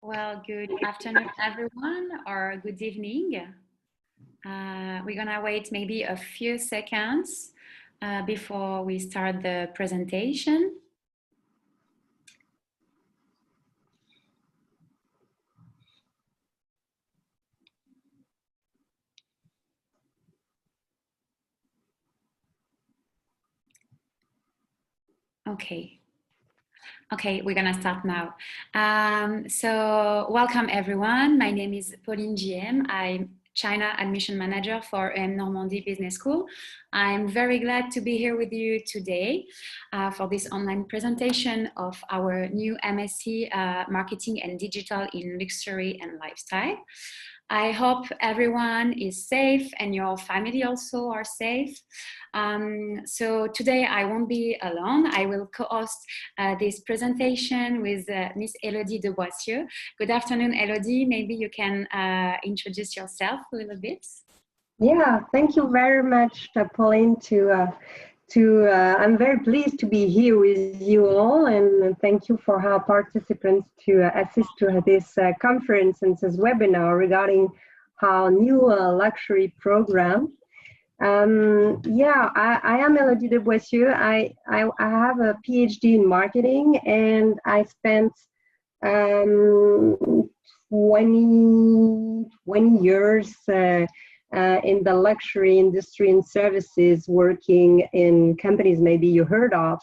Well, good afternoon, everyone, or good evening. We're gonna wait maybe a few seconds before we start the presentation. Okay, we're gonna start now. So welcome everyone. My name is Pauline GM. I'm China Admission Manager for EM Normandie Business School. I'm very glad to be here with you today for this online presentation of our new MSc Marketing and Digital in Luxury and Lifestyle. I hope everyone is safe and your family also are safe. So today I won't be alone. I will co-host this presentation with Miss Elodie de Boissieu. Good afternoon, Elodie. Maybe you can introduce yourself a little bit. Yeah, thank you very much, Pauline. I'm very pleased to be here with you all, and thank you for our participants to assist to this conference and this webinar regarding our new luxury program. I am Elodie de Boissieu. I have a PhD in marketing, and I spent 20 years in the luxury industry and services, working in companies maybe you heard of,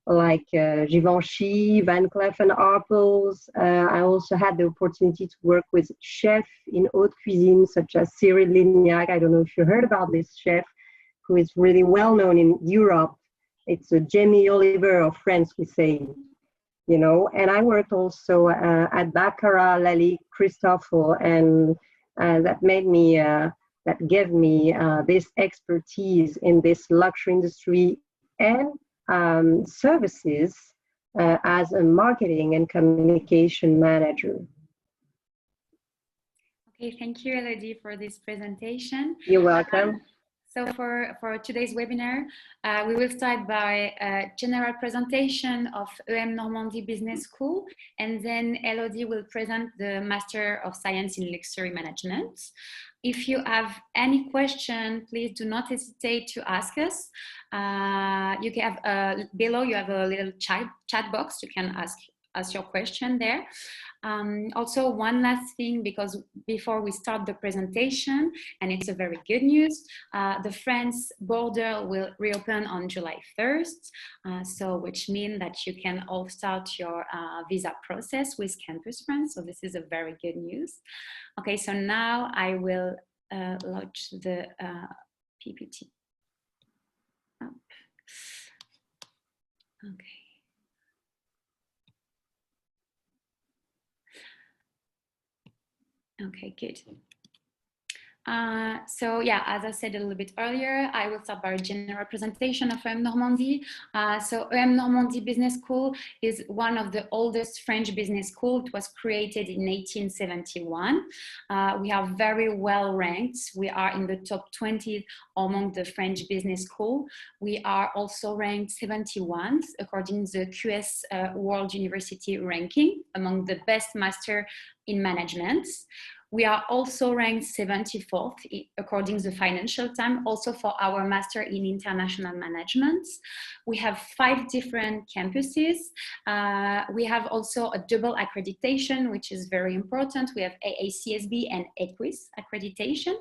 like Givenchy, Van Cleef & Arpels. I also had the opportunity to work with chefs in haute cuisine, such as Cyril Lignac. I don't know if you heard about this chef, who is really well known in Europe. It's a Jamie Oliver of France, we say, you know. And I worked also at Baccarat, Lalique, Christophe, and that gave me this expertise in this luxury industry and services as a marketing and communication manager. Okay, thank you, Elodie, for this presentation. You're welcome. So for today's webinar, we will start by a general presentation of EM Normandie Business School, and then Elodie will present the Master of Science in Luxury Management. If you have any question, please do not hesitate to ask us. You can have below you have a little chat box. You can ask your question there. Also, one last thing, because before we start the presentation, and it's a very good news, the France border will reopen on July 1st, so which means that you can all start your visa process with Campus France. So this is a very good news. Okay, so now I will launch the PPT. Okay. Okay, good. So yeah, as I said a little bit earlier, I will start by a general presentation of EM Normandie. So EM Normandie Business School is one of the oldest French business schools. It was created in 1871. We are very well ranked. We are in the top 20 among the French business school. We are also ranked 71st according to the QS World University ranking among the best master in management. We are also ranked 74th according to the Financial Times, also for our Master in International Management. We have 5 different campuses. We have also a double accreditation, which is very important. We have AACSB and EQUIS accreditation.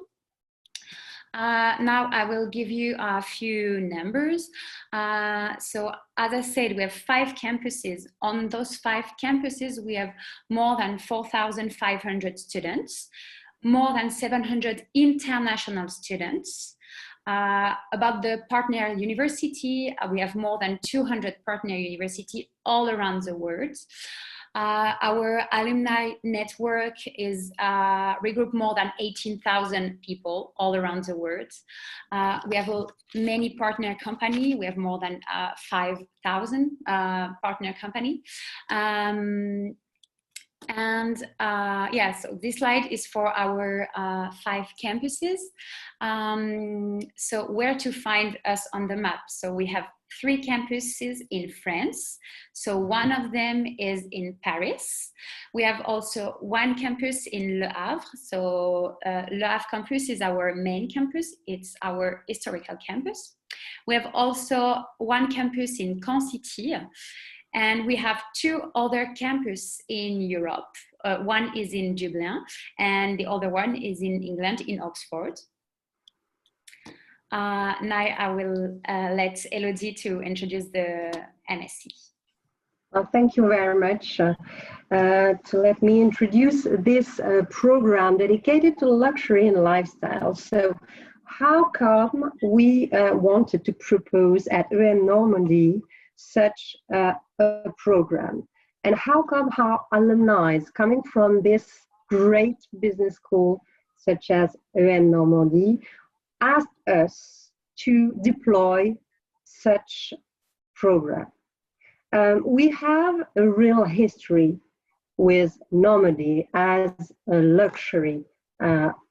Now I will give you a few numbers. So as I said, we have 5 campuses. On those 5 campuses, we have more than 4,500 students, more than 700 international students. About the partner university, we have more than 200 partner universities all around the world. Our alumni network is regroup more than 18,000 people all around the world. We have many partner company. We have more than 5,000 partner company. Yeah, so this slide is for our 5 campuses. So where to find us on the map? So we have 3 campuses in France. So one of them is in Paris. We have also 1 campus in Le Havre. So Le Havre campus is our main campus. It's our historical campus. We have also 1 campus in Caen City, and we have 2 other campuses in Europe. One is in Dublin, and the other one is in England, in Oxford. Now I will let Elodie to introduce the MSc. Well, thank you very much to let me introduce this program dedicated to luxury and lifestyle. So how come we wanted to propose at EM Normandie such a program? And how come our alumni coming from this great business school such as EM Normandie asked us to deploy such program? We have a real history with Normandy as a luxury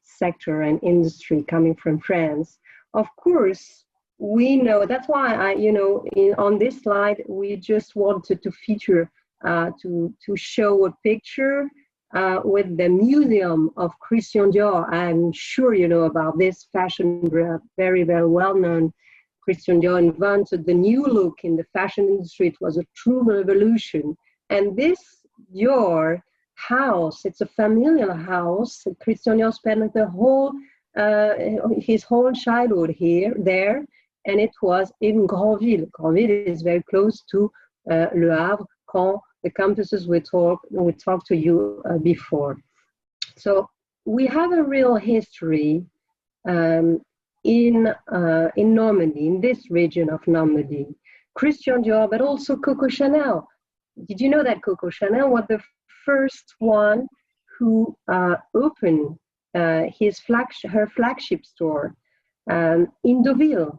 sector and industry coming from France. Of course, we know, that's why on this slide, we just wanted to feature, to show a picture with the Museum of Christian Dior. I'm sure you know about this fashion brand, very, very well known. Christian Dior invented the new look in the fashion industry. It was a true revolution. And this Dior house, it's a familial house. Christian Dior spent the whole, his whole childhood there, and it was in Grandville. Grandville is very close to Le Havre, Caen, the campuses we talked to you before. So we have a real history in Normandy, in this region of Normandy. Christian Dior, but also Coco Chanel. Did you know that Coco Chanel was the first one who opened her flagship store in Deauville?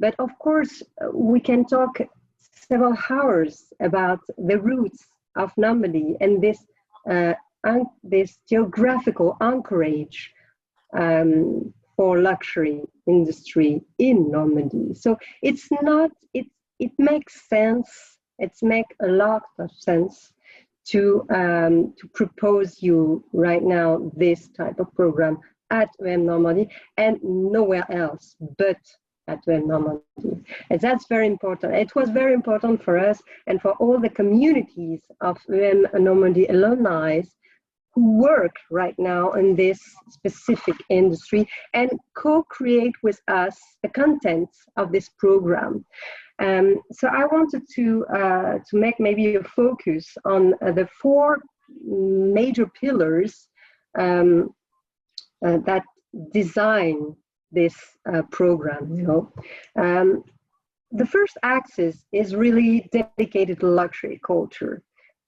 But of course, we can talk several hours about the roots of Normandy and this geographical anchorage for luxury industry in Normandy. So it makes sense. It makes a lot of sense to propose you right now this type of program at EM Normandie and nowhere else but at EM Normandie. And that's very important. It was very important for us and for all the communities of EM Normandie alumni who work right now in this specific industry and co-create with us the contents of this program. So I wanted to make maybe a focus on the 4 major pillars that design this program. The first axis is really dedicated to luxury culture,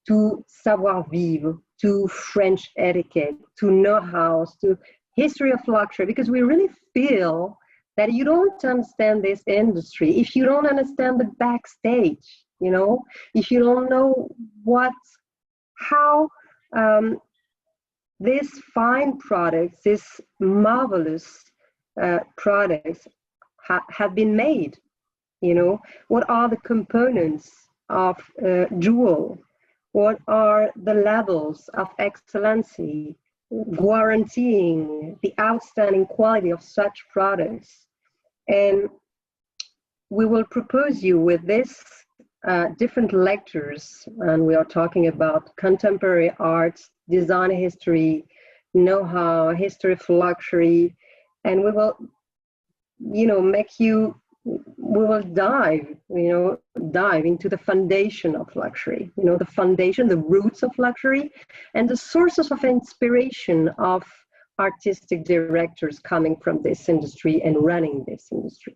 to savoir-vivre, to French etiquette, to know-hows, to history of luxury, because we really feel that you don't understand this industry if you don't understand the backstage, if you don't know how these fine products, these marvelous products have been made. What are the components of jewel? What are the levels of excellency, guaranteeing the outstanding quality of such products? And we will propose you with this different lectures, and we are talking about contemporary arts, design history, know-how, history of luxury, and we will, we will dive into the foundation of luxury, the foundation, the roots of luxury, and the sources of inspiration of artistic directors coming from this industry and running this industry.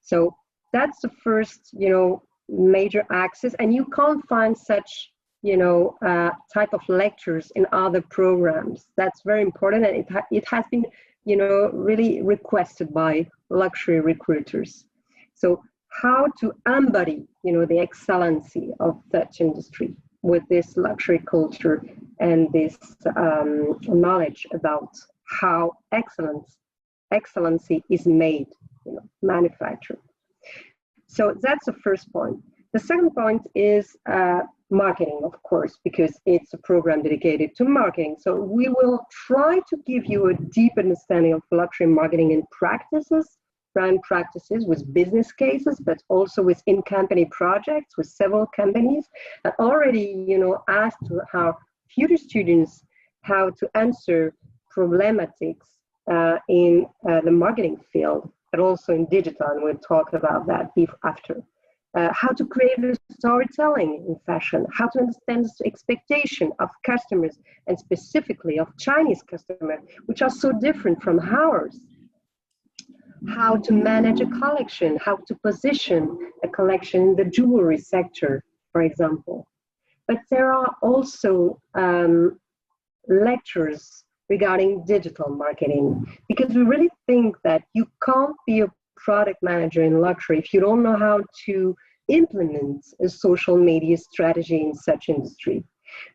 So that's the first, major axis, and you can't find such, type of lectures in other programs. That's very important, and it has been, really requested by luxury recruiters. So how to embody, the excellency of such industry with this luxury culture and this knowledge about how excellency is made, manufactured. So that's the first point. The second point is marketing, of course, because it's a program dedicated to marketing. So we will try to give you a deep understanding of luxury marketing and practices, brand practices with business cases, but also with in-company projects with several companies. And already, asked our future students how to answer problematics in the marketing field, but also in digital, and we'll talk about that after. How to create a storytelling in fashion, how to understand the expectation of customers, and specifically of Chinese customers, which are so different from ours. How to manage a collection, how to position a collection in the jewelry sector, for example. But there are also lectures regarding digital marketing, because we really think that you can't be a product manager in luxury if you don't know how to implement a social media strategy in such industry.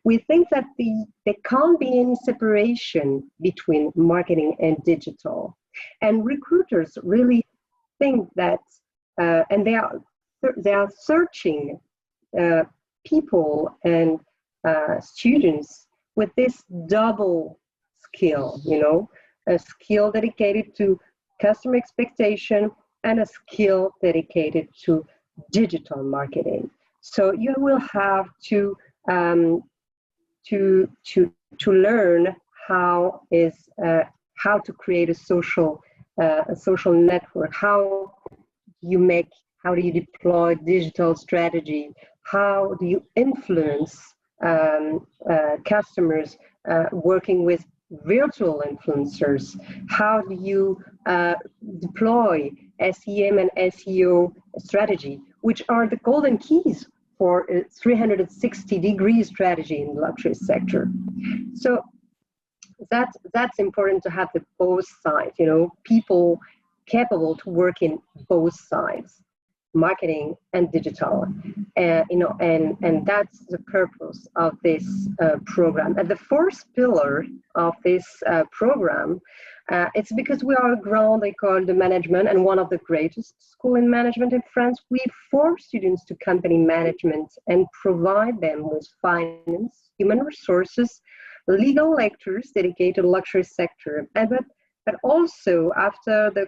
We think that there can't be any separation between marketing and digital. And recruiters really think that, and they are searching people and students with this double skill, a skill dedicated to customer expectation and a skill dedicated to digital marketing. So you will have to learn how to create a social network. How do you deploy digital strategy? How do you influence customers working with virtual influencers? How do you deploy SEM and SEO strategy, which are the golden keys for a 360-degree strategy in the luxury sector? So that's important to have the both sides, people capable to work in both sides, marketing and digital, and that's the purpose of this program. And the fourth pillar of this program, it's because we are a Grande École de Management and one of the greatest schools in management in France. We form students to company management and provide them with finance, human resources, legal lectures dedicated to the luxury sector, but also after the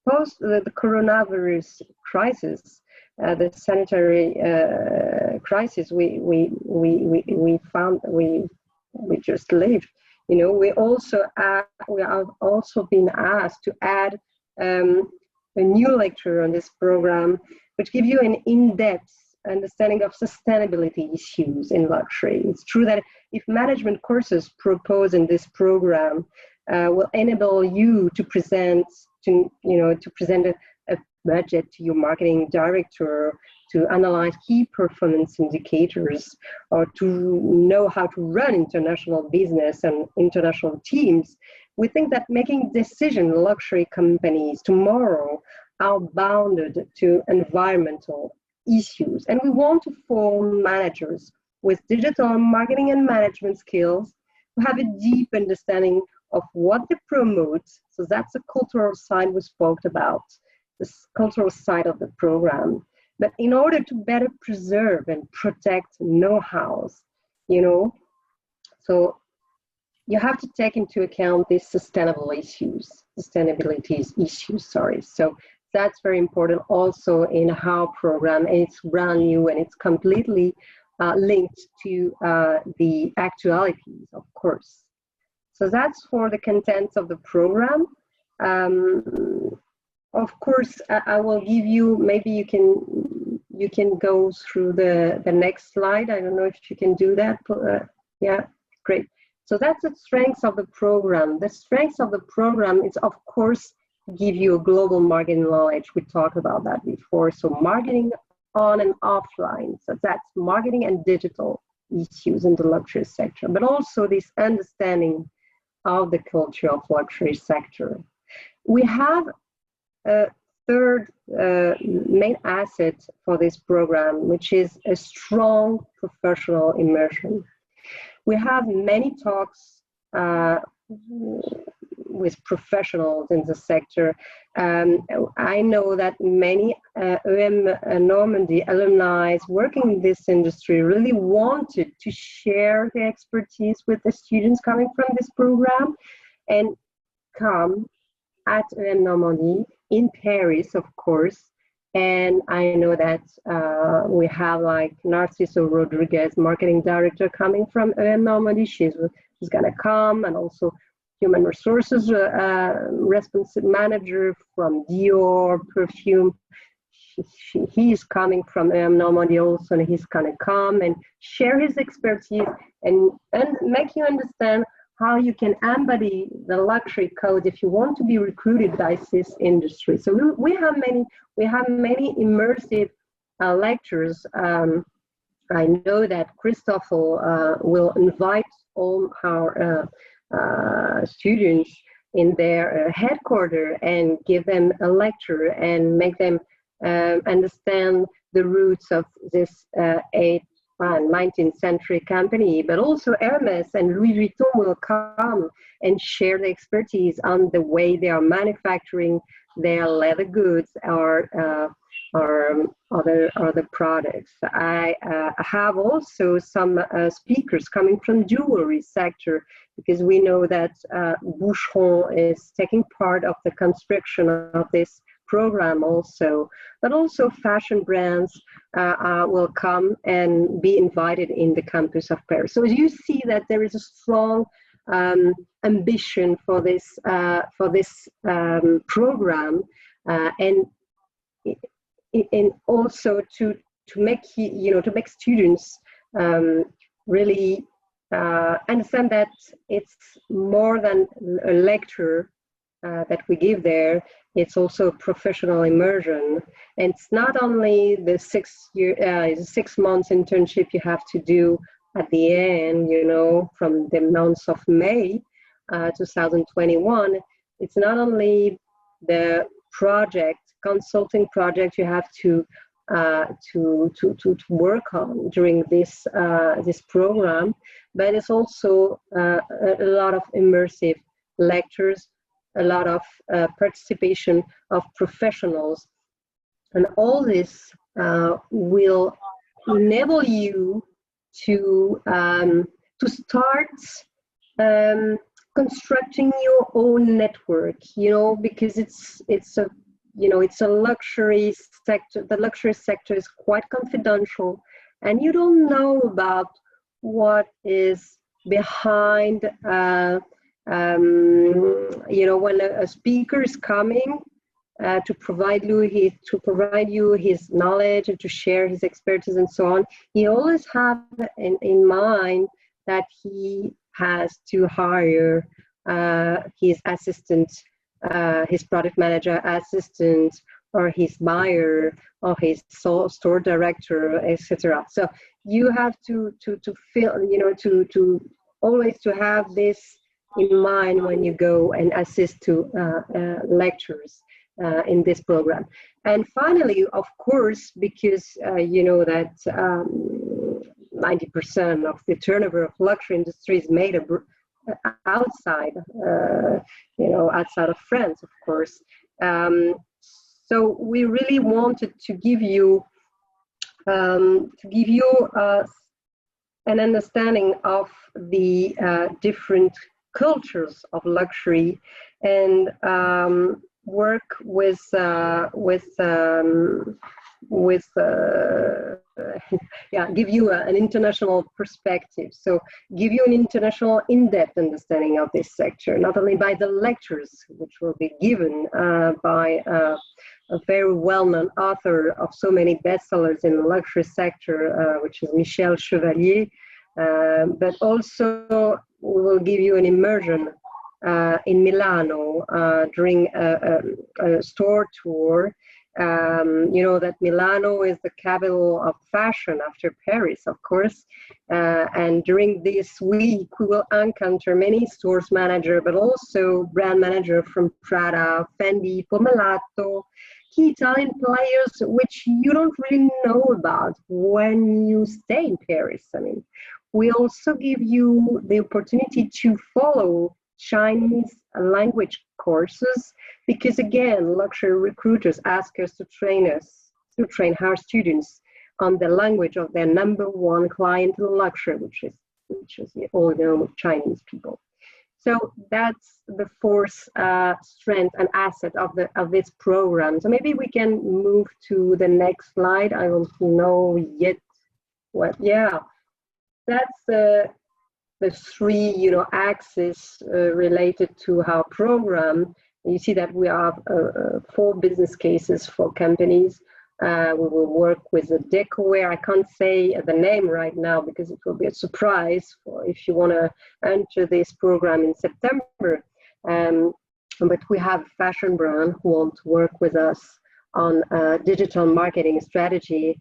coronavirus crisis, the sanitary crisis we just lived. We have also been asked to add a new lecture on this program, which gives you an in-depth understanding of sustainability issues in luxury. It's true that if management courses proposed in this program will enable you to present a budget to your marketing director, to analyze key performance indicators, or to know how to run international business and international teams, we think that making decisions in luxury companies tomorrow are bounded to environmental issues. And we want to form managers with digital marketing and management skills who have a deep understanding of what they promote. So that's the cultural side we spoke about, this cultural side of the program. But in order to better preserve and protect know-hows, so you have to take into account these sustainability issues. So that's very important also in our program, and it's brand new and it's completely linked to the actualities, of course. So that's for the contents of the program. Of course, I will give you, maybe you can go through the next slide. I don't know if you can do that. Yeah, great. So that's the strengths of the program. The strengths of the program is, of course, give you a global marketing knowledge. We talked about that before. So marketing on and offline. So that's marketing and digital issues in the luxury sector, but also this understanding of the culture of luxury sector. We have a third main asset for this program, which is a strong professional immersion. We have many talks with professionals in the sector. I know that many EM Normandy alumni working in this industry really wanted to share their expertise with the students coming from this program and come at EM Normandie in Paris, of course. And I know that we have like Narciso Rodriguez, marketing director, coming from EM Normandie. She's going to come, and also human resources responsive manager from Dior perfume. He's coming from EM Normandie also, and he's going to come and share his expertise and make you understand how you can embody the luxury code if you want to be recruited by this industry. So we have many immersive lectures. I know that Christophe will invite all our students in their headquarters and give them a lecture and make them understand the roots of this 19th century company, but also Hermes and Louis Vuitton will come and share the expertise on the way they are manufacturing their leather goods or other products. I have also some speakers coming from jewelry sector, because we know that Boucheron is taking part of the construction of this program also, but also fashion brands will come and be invited in the campus of Paris. So you see that there is a strong ambition for this program, and also to make students really understand that it's more than a lecture that we give there. It's also a professional immersion, and it's not only the 6 months internship you have to do at the end, from the months of May 2021. It's not only the consulting project you have to work on during this program, but it's also a lot of immersive lectures, a lot of participation of professionals, and all this will enable you to start constructing your own network. Because it's a luxury sector. The luxury sector is quite confidential, and you don't know about what is behind. When a speaker is coming to provide you his knowledge and to share his expertise and so on, he always have in mind that he has to hire his assistant, his product manager assistant, or his buyer, or his store director, etc. So you have to feel, to always to have this in mind when you go and assist to lectures in this program. And finally, of course, because you know that 90% of the turnover of luxury industry is made outside, outside of France, of course. So we really wanted to give you an understanding of the different cultures of luxury, and work with give you an international perspective. So give you an international in-depth understanding of this sector, not only by the lectures, which will be given by a very well-known author of so many bestsellers in the luxury sector, which is Michel Chevalier, but also we will give you an immersion in Milano during a store tour. You know that Milano is the capital of fashion after Paris, of course. And during this week, we will encounter many stores manager, but also brand manager from Prada, Fendi, Pomellato, key Italian players, which you don't really know about when you stay in Paris. I mean, we also give you the opportunity to follow Chinese language courses, because again, luxury recruiters ask us to train our students on the language of their number one client in luxury, which is you all know, Chinese people. So that's the fourth strength and asset of this program. So maybe we can move to the next slide. I don't know yet what. Yeah, that's the three axes related to our program. You see that we have 4 business cases for companies. We will work with the decaware. I can't say the name right now because it will be a surprise if you want to enter this program in September. But we have a fashion brand who want to work with us on digital marketing strategy.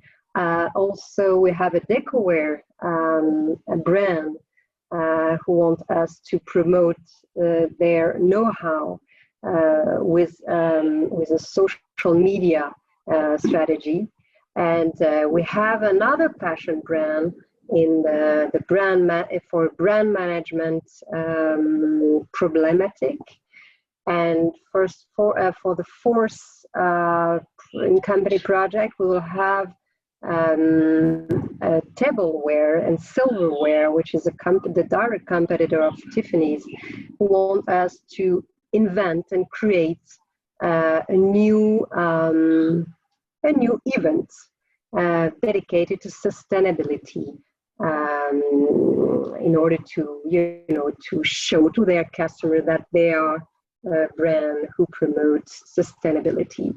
Also, we have a decaware a brand who want us to promote their know-how with a social media strategy. And we have another fashion brand in the for brand management problematic. And first for the fourth company project, we will have tableware and silverware, which is the direct competitor of Tiffany's, who want us to invent and create a new event dedicated to sustainability, in order to show to their customer that they are a brand who promotes sustainability.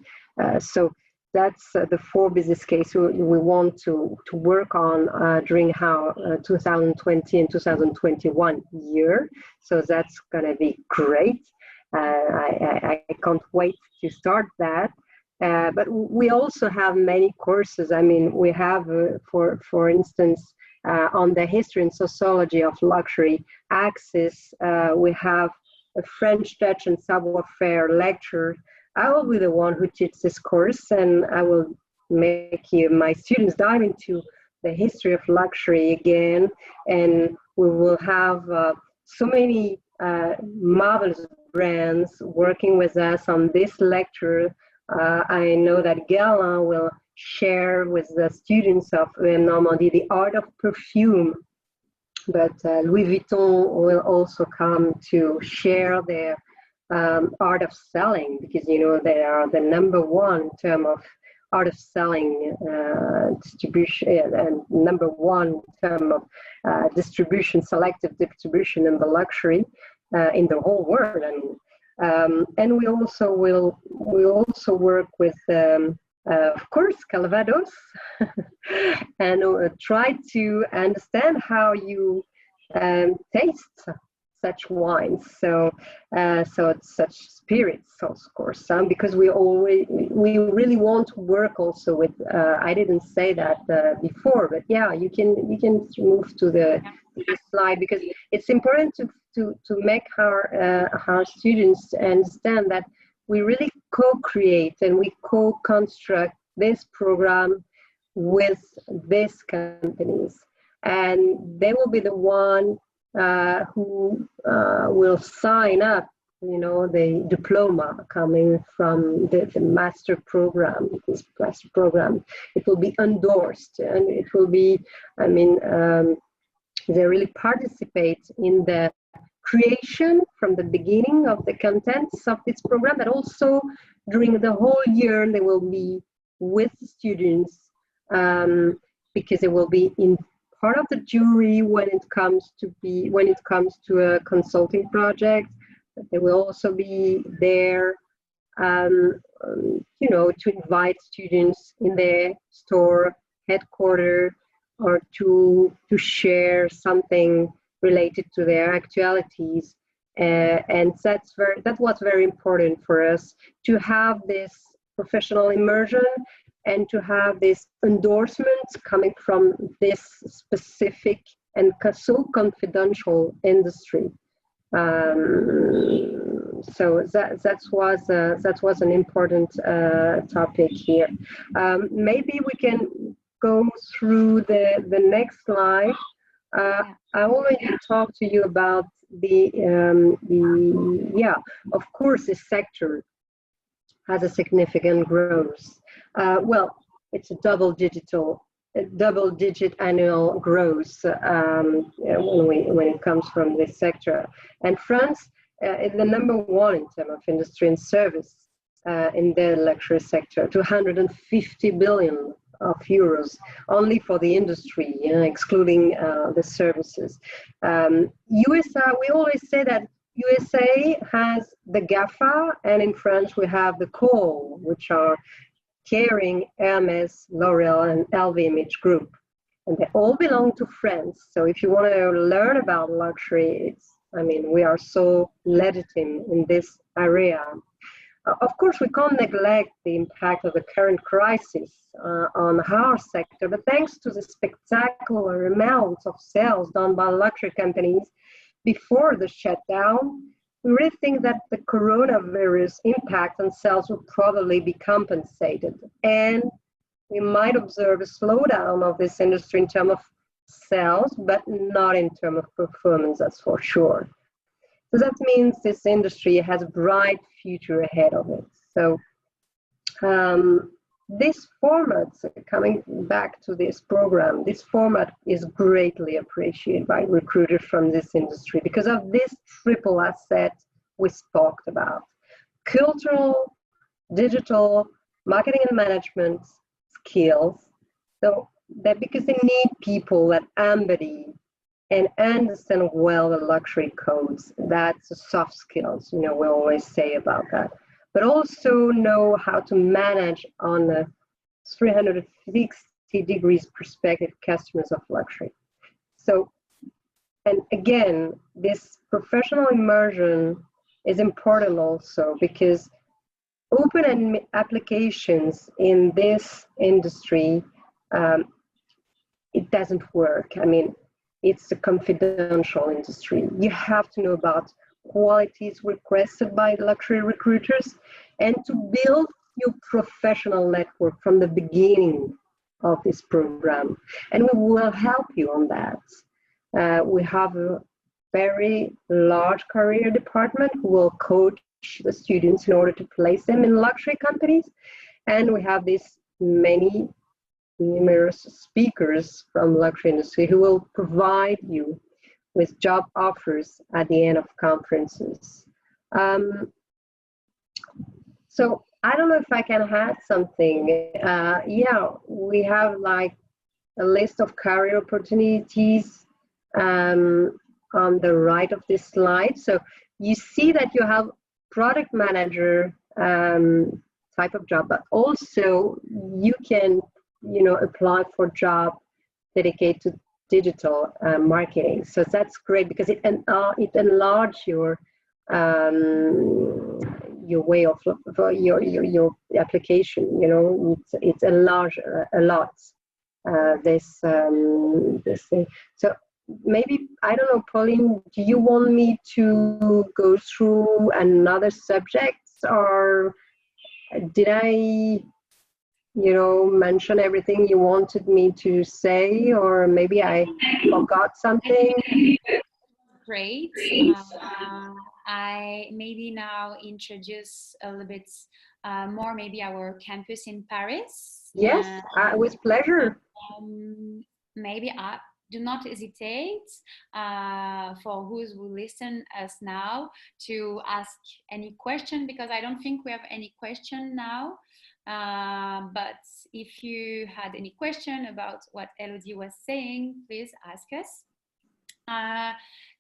So that's the 4 business cases we want to work on during our 2020 and 2021 year. So that's going to be great. I can't wait to start that. But we also have many courses. I mean, we have, for instance, on the history and sociology of luxury axis, we have a French, Dutch, and savoir-faire lecture. I will be the one who teaches this course, and I will make my students dive into the history of luxury again. And we will have so many marvelous brands working with us on this lecture. I know that Gala will share with the students of EM Normandie the art of perfume, but Louis Vuitton will also come to share their art of selling, because they are the number one in terms of art of selling, distribution, and number one in terms of distribution, selective distribution in the luxury in the whole world. And we also work with of course Calvados and try to understand how you taste such wines, so it's such spirits, of course, because we really want to work also with I didn't say that before, but yeah, you can move to the next slide, because it's important to make our students understand that we really co-create and we co-construct this program with these companies, and they will be the one who will sign up, the diploma coming from the master program. This master program, it will be endorsed, and it will be, they really participate in the creation from the beginning of the contents of this program, but also during the whole year they will be with students, because they will be in part of the jury when it comes to a consulting project. But they will also be there, to invite students in their store headquarters, or to share something related to their actualities, and that was very important for us, to have this professional immersion and to have this endorsements coming from this specific and so confidential industry. So that was an important topic here. Maybe we can go through the next slide. I already talked to you about yeah, of course, this sector has a significant growth. Well, it's a double-digit annual growth when it comes from this sector. And France is the number one in terms of industry and service in the luxury sector, 250 billion of euros only for the industry, excluding the services. USA, we always say that USA has the GAFA, and in France we have the COL, which are Kering, Hermes, L'Oreal, and LVMH Group. And they all belong to France. So if you want to learn about luxury, we are so legitimate in this area. Of course, we can't neglect the impact of the current crisis on our sector, but thanks to the spectacular amounts of sales done by luxury companies before the shutdown, we really think that the coronavirus impact on sales will probably be compensated. And we might observe a slowdown of this industry in terms of sales, but not in terms of performance, that's for sure. So that means this industry has a bright future ahead of it. So this format, coming back to this program, this format is greatly appreciated by recruiters from this industry because of this triple asset we spoke about: cultural, digital, marketing and management skills. So that because they need people that embody and understand well the luxury codes. That's the soft skills, we always say about that. But also know how to manage on a 360 degrees perspective customers of luxury. So, and again, this professional immersion is important also because open applications in this industry, it doesn't work. It's a confidential industry. You have to know about qualities requested by luxury recruiters and to build your professional network from the beginning of this program. And we will help you on that. We have a very large career department who will coach the students in order to place them in luxury companies. And we have these numerous speakers from luxury industry who will provide you with job offers at the end of conferences. So I don't know if I can add something. Yeah, we have like a list of career opportunities on the right of this slide. So you see that you have product manager type of job, but also you can apply for job dedicated to digital marketing. So that's great because it enlarges your way of your application. It's enlarged a lot this thing. So maybe, I don't know, Pauline, do you want me to go through another subject, or did I mention everything you wanted me to say, or maybe I forgot something? Great. I maybe now introduce a little bit more maybe our campus in Paris. Yes, with pleasure. Maybe do not hesitate for who's who listen us now to ask any question, because I don't think we have any question now. But if you had any question about what Elodie was saying, please ask us.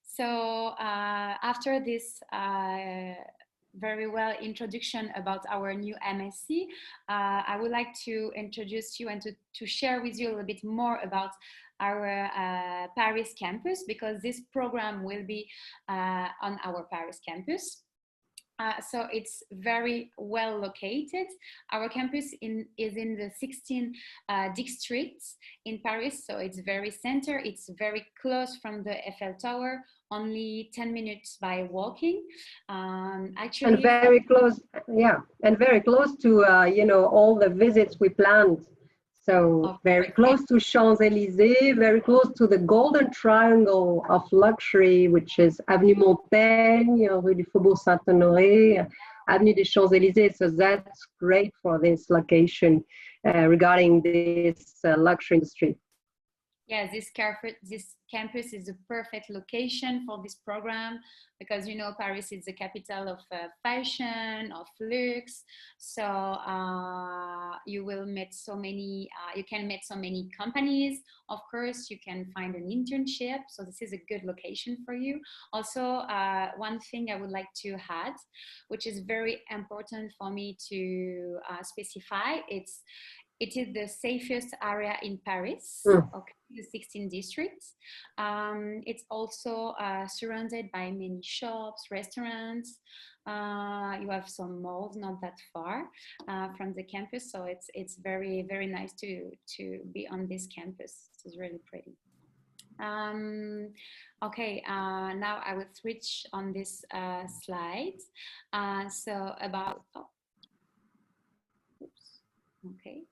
So after this very well introduction about our new MSc, I would like to introduce you and to share with you a little bit more about our Paris campus, because this program will be on our Paris campus. So it's very well located. Our campus is in the 16th districts in Paris, so it's very center. It's very close from the Eiffel Tower, only 10 minutes by walking. Actually, and very close, yeah, and very close to all the visits we planned. So very close to Champs-Élysées, very close to the golden triangle of luxury, which is Avenue Montaigne, Rue du Faubourg Saint-Honoré, Avenue des Champs-Élysées. So that's great for this location regarding this luxury industry. Yes, this campus is a perfect location for this program because, you know, Paris is the capital of fashion, of luxe. So you will meet so many, you can meet so many companies. Of course, you can find an internship. So this is a good location for you. Also, one thing I would like to add, which is very important for me to specify, it is the safest area in Paris, okay, the 16th district. It's also surrounded by many shops, restaurants. You have some malls not that far from the campus, so it's very, very nice to be on this campus. It's really pretty. Okay, now I will switch on this slide. So about, oops, okay.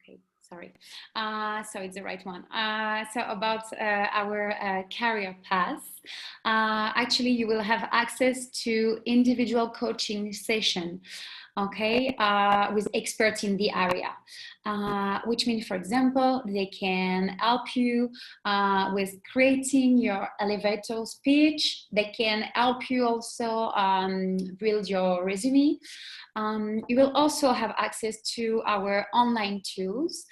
Okay, sorry. So it's the right one. So about our career path, actually you will have access to individual coaching session, okay, with experts in the area, which means, for example, they can help you with creating your elevator speech. They can help you also build your resume. You will also have access to our online tools.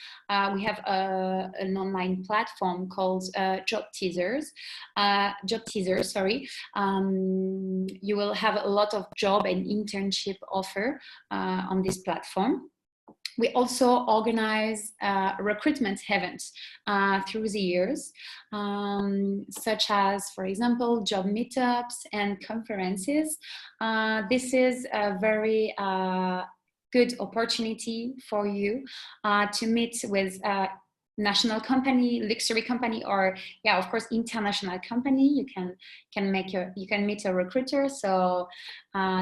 We have an online platform called Job Teasers. You will have a lot of job and internship offer on this platform. We also organize recruitment events through the years, such as, for example, job meetups and conferences. This is a very good opportunity for you to meet with national company, luxury company, or yeah, of course, international company. You can meet a recruiter. So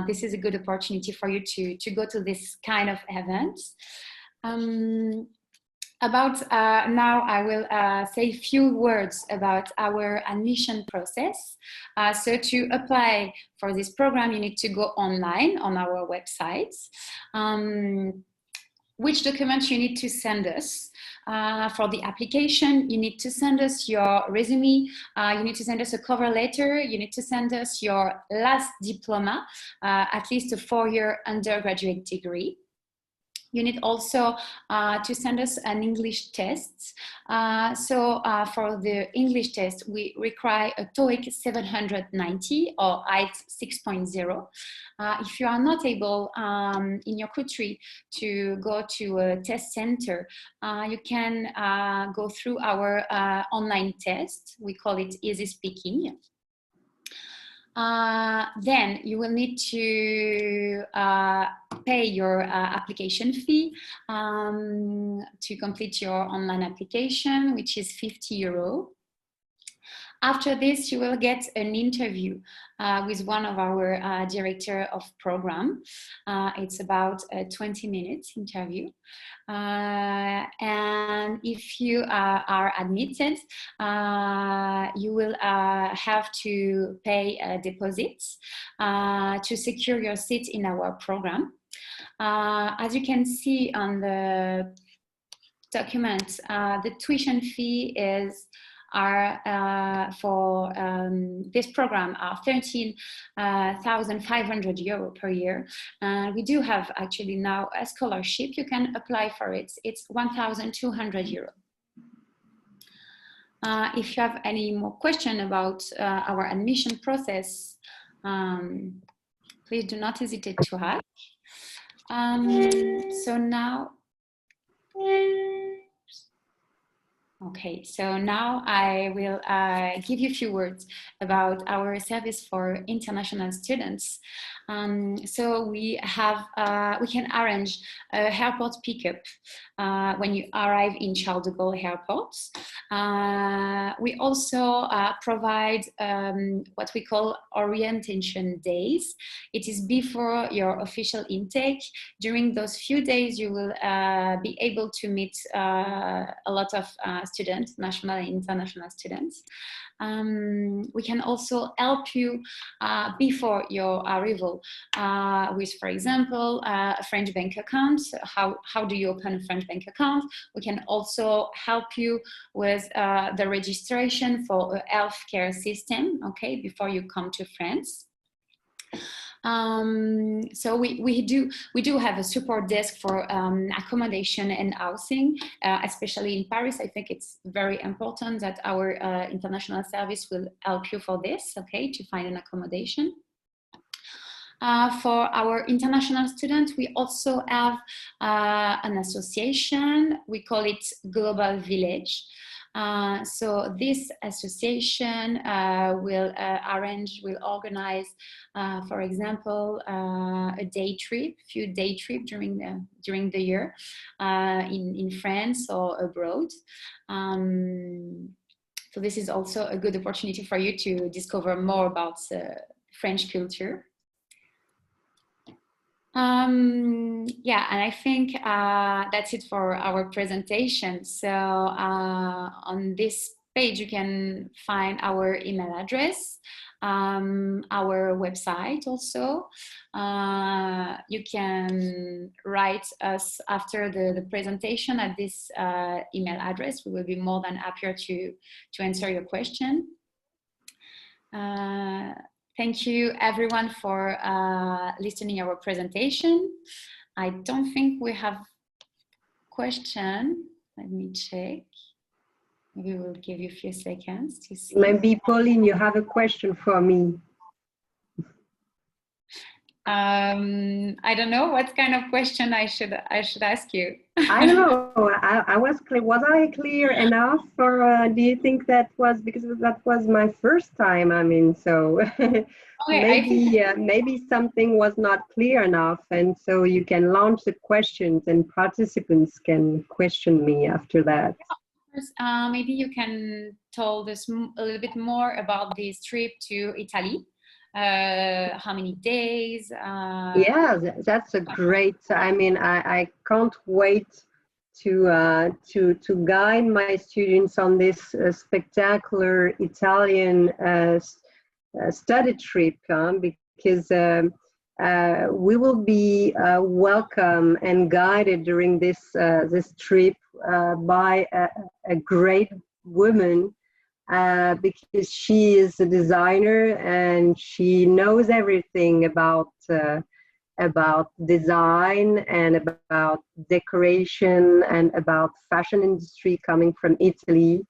this is a good opportunity for you to go to this kind of events. Now I will say a few words about our admission process. So to apply for this program, you need to go online on our website. Which documents you need to send us. For the application, you need to send us your resume, you need to send us a cover letter, you need to send us your last diploma, at least a 4-year undergraduate degree. You need also to send us an English test. For the English test, we require a TOEIC 790 or IELTS 6.0. If you are not able in your country to go to a test center, you can go through our online test. We call it Easy Speaking. Then you will need to pay your application fee to complete your online application, which is €50. After this, you will get an interview with one of our director of program. It's about a 20-minute interview. And if you are admitted, you will have to pay deposits to secure your seat in our program. As you can see on the document, the tuition fee for this program are €13,500 per year. And we do have actually now a scholarship. You can apply for it. It's €1,200. If you have any more question about our admission process, please do not hesitate to ask. So now, Okay, so now I will give you a few words about our service for international students. So we can arrange a airport pickup when you arrive in Charles de Gaulle Airport. We also provide what we call orientation days. It is before your official intake. During those few days, you will be able to meet a lot of students, national and international students. We can also help you before your arrival with, for example, a French bank account. How do you open a French bank account? We can also help you with the registration for a healthcare system, okay, before you come to France. So we do have a support desk for accommodation and housing, especially in Paris. I think it's very important that our international service will help you for this, okay, to find an accommodation. For our international students, we also have an association. We call it Global Village. So this association will organize, for example, a few day trip during the year in France or abroad. So this is also a good opportunity for you to discover more about French culture. Yeah, and I think that's it for our presentation. So on this page, you can find our email address, our website also. You can write us after the presentation at this email address. We will be more than happier to answer your question. Thank you everyone for listening our presentation. I don't think we have question. Let me check. Maybe we'll give you a few seconds to see. Maybe Pauline, you have a question for me. I don't know what kind of question I should ask you. I don't know. I was clear. Was I clear enough, or do you think that was because that was my first time? I mean, so okay, maybe something was not clear enough, and so you can launch the questions, and participants can question me after that. Maybe you can tell us a little bit more about this trip to Italy. How many days? Yeah, that's a great. I mean, I can't wait to guide my students on this spectacular Italian study trip, because we will be welcome and guided during this trip by a great woman. Because she is a designer and she knows everything about design and about decoration and about fashion industry coming from Italy,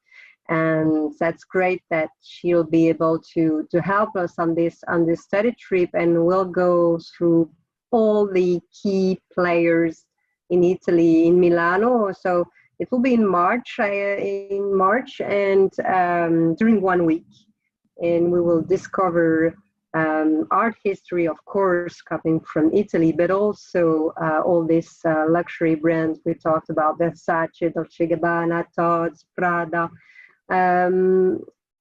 and that's great that she'll be able to help us on this study trip, and we'll go through all the key players in Italy, in Milano. So it will be in March, and during 1 week, and we will discover art history, of course, coming from Italy, but also all these luxury brands we talked about: Versace, Dolce & Gabbana, Tod's, Prada.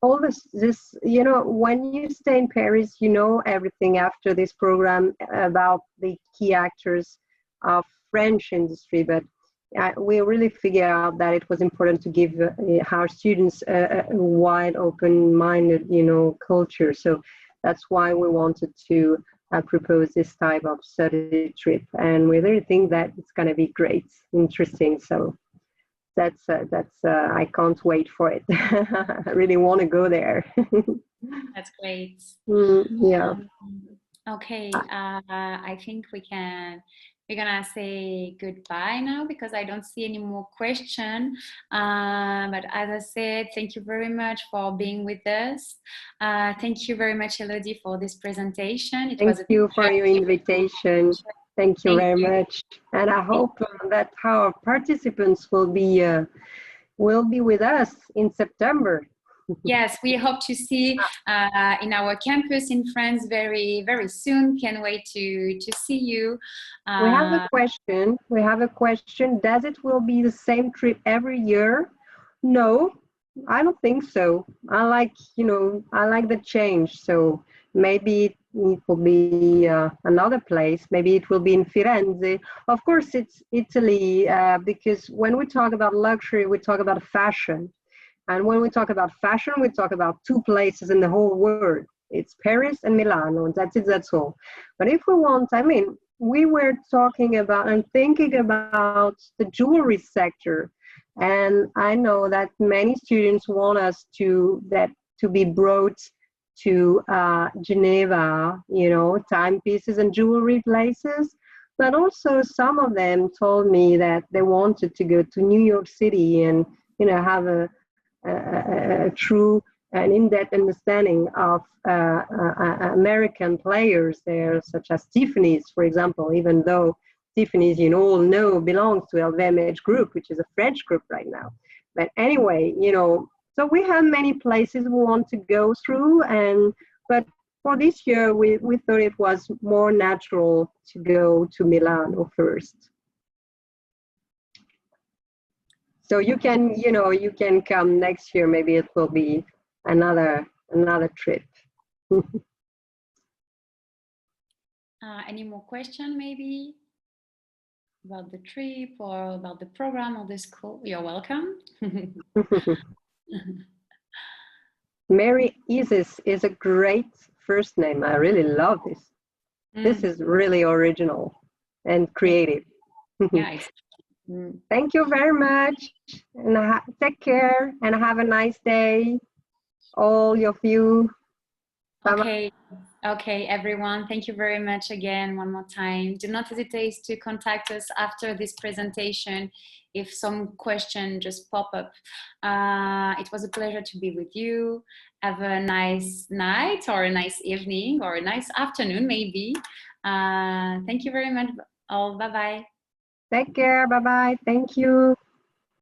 All this, you know, when you stay in Paris, you know everything after this program about the key actors of French industry, but we really figured out that it was important to give our students a wide, open-minded, you know, culture. So that's why we wanted to propose this type of study trip, and we really think that it's going to be great, interesting. So that's I can't wait for it. I really want to go there. That's great. Yeah. Okay, I think we're gonna say goodbye now because I don't see any more questions. But as I said, thank you very much for being with us. Thank you very much, Elodie, for this presentation. Thank you for your invitation. Thank you very much. And I hope that our participants will be will be with us in September. Yes, we hope to see in our campus in France very, very soon. Can't wait to see you. We have a question. We have a question. Does it will be the same trip every year? No, I don't think so. I like, I like the change. So maybe it will be another place. Maybe it will be in Firenze. Of course, it's Italy because when we talk about luxury, we talk about fashion. And when we talk about fashion, we talk about two places in the whole world. It's Paris and Milano. That's it, that's all. But if we want, I mean, we were talking about and thinking about the jewelry sector. And I know that many students want us to be brought to Geneva, timepieces and jewelry places. But also some of them told me that they wanted to go to New York City and, have a true and in-depth understanding of American players there, such as Tiffany's, for example, even though Tiffany's, all know, belongs to LVMH Group, which is a French group right now. But anyway, so we have many places we want to go through, but for this year, we thought it was more natural to go to Milano first. So you can, you can come next year. Maybe it will be another trip. Any more question maybe about the trip or about the program or the school? You're welcome. Mary Isis is a great first name. I really love this. This is really original and creative. Nice. Thank you very much, and take care and have a nice day, all of you. Okay. Okay, everyone, thank you very much again one more time. Do not hesitate to contact us after this presentation if some question just pop up. It was a pleasure to be with you. Have a nice night or a nice evening or a nice afternoon maybe. Thank you very much all. Bye-bye. Take care. Bye-bye. Thank you.